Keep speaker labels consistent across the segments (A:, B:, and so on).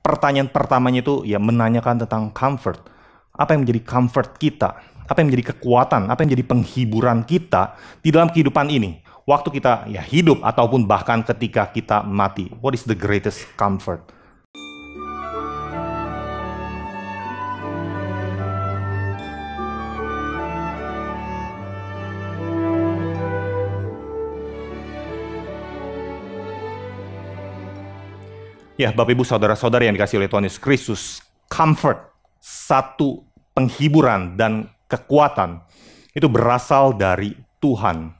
A: pertanyaan pertamanya itu ya menanyakan tentang comfort. Apa yang menjadi comfort kita? Apa yang menjadi kekuatan? Apa yang menjadi penghiburan kita di dalam kehidupan ini? Waktu kita ya hidup ataupun bahkan ketika kita mati. What is the greatest comfort? Ya, Bapak Ibu Saudara-saudara yang dikasihi oleh Tuhan Yesus Kristus, comfort, satu penghiburan dan kekuatan, itu berasal dari Tuhan.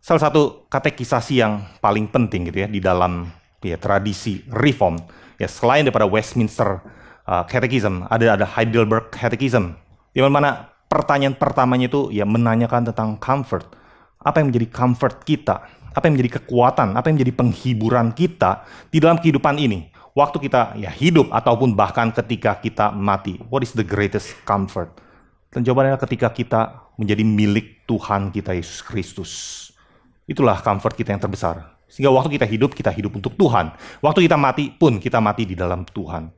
A: Salah satu katekisasi yang paling penting gitu ya di dalam ya, tradisi Reform, ya selain daripada Westminster Catechism, ada Heidelberg Catechism, di mana pertanyaan pertamanya itu ya menanyakan tentang comfort. Apa yang menjadi comfort kita? Apa yang menjadi kekuatan? Apa yang menjadi penghiburan kita di dalam kehidupan ini? Waktu kita ya hidup ataupun bahkan ketika kita mati. What is the greatest comfort? Dan jawabannya ketika kita menjadi milik Tuhan kita Yesus Kristus. Itulah comfort kita yang terbesar. Sehingga waktu kita hidup untuk Tuhan. Waktu kita mati pun kita mati di dalam Tuhan.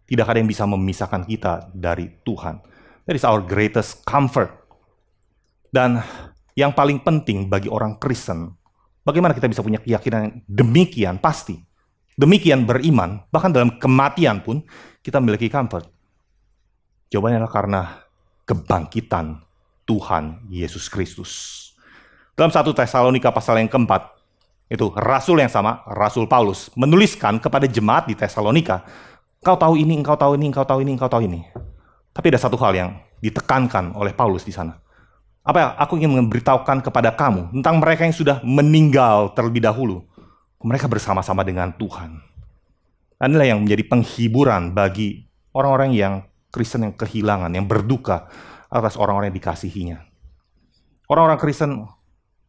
A: Tidak ada yang bisa memisahkan kita dari Tuhan. That is our greatest comfort. Dan yang paling penting bagi orang Kristen, bagaimana kita bisa punya keyakinan yang demikian pasti. Demikian beriman, bahkan dalam kematian pun kita memiliki comfort. Jawabannya adalah karena kebangkitan Tuhan Yesus Kristus. Dalam 1 Tesalonika pasal yang keempat, itu rasul yang sama, Rasul Paulus, menuliskan kepada jemaat di Tesalonika, engkau tahu ini, engkau tahu ini, engkau tahu ini, engkau tahu ini. Tapi ada satu hal yang ditekankan oleh Paulus di sana. Apa yang aku ingin memberitahukan kepada kamu tentang mereka yang sudah meninggal terlebih dahulu. Mereka bersama-sama dengan Tuhan. Inilah yang menjadi penghiburan bagi orang-orang yang Kristen yang kehilangan, yang berduka atas orang-orang yang dikasihinya. Orang-orang Kristen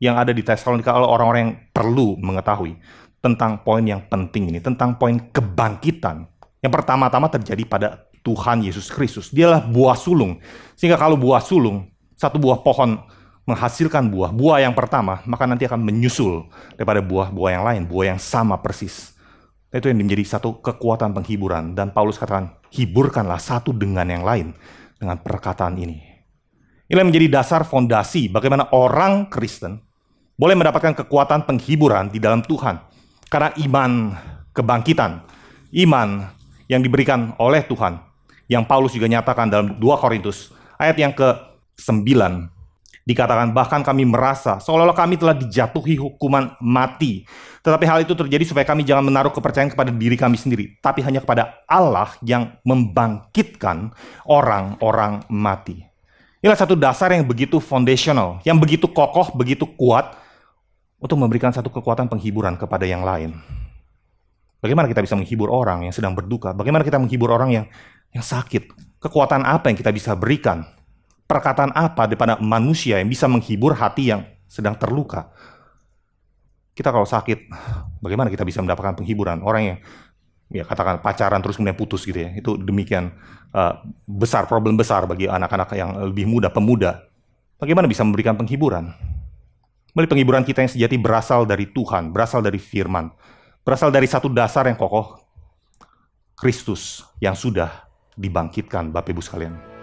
A: yang ada di Tesalonika adalah orang-orang yang perlu mengetahui tentang poin yang penting ini, tentang poin kebangkitan. Yang pertama-tama terjadi pada Tuhan Yesus Kristus. Dialah buah sulung. Sehingga kalau buah sulung, satu buah pohon menghasilkan buah yang pertama, maka nanti akan menyusul daripada buah-buah yang lain, buah yang sama persis. Itu yang menjadi satu kekuatan penghiburan. Dan Paulus katakan, hiburkanlah satu dengan yang lain, dengan perkataan ini. Inilah menjadi dasar fondasi bagaimana orang Kristen boleh mendapatkan kekuatan penghiburan di dalam Tuhan. Karena iman kebangkitan, iman yang diberikan oleh Tuhan, yang Paulus juga nyatakan dalam 2 Korintus, ayat yang ke-9, dikatakan, bahkan kami merasa seolah-olah kami telah dijatuhi hukuman mati. Tetapi hal itu terjadi supaya kami jangan menaruh kepercayaan kepada diri kami sendiri, tapi hanya kepada Allah yang membangkitkan orang-orang mati. Inilah satu dasar yang begitu foundational, yang begitu kokoh, begitu kuat, untuk memberikan satu kekuatan penghiburan kepada yang lain. Bagaimana kita bisa menghibur orang yang sedang berduka? Bagaimana kita menghibur orang yang sakit? Kekuatan apa yang kita bisa berikan? Perkataan apa daripada manusia yang bisa menghibur hati yang sedang terluka? Kita kalau sakit, bagaimana kita bisa mendapatkan penghiburan? Orang yang ya katakan pacaran terus kemudian putus gitu ya, itu demikian besar, problem besar bagi anak-anak yang lebih muda, pemuda. Bagaimana bisa memberikan penghiburan? Melalui penghiburan kita yang sejati berasal dari Tuhan, berasal dari firman, berasal dari satu dasar yang kokoh, Kristus yang sudah dibangkitkan, Bapak Ibu sekalian.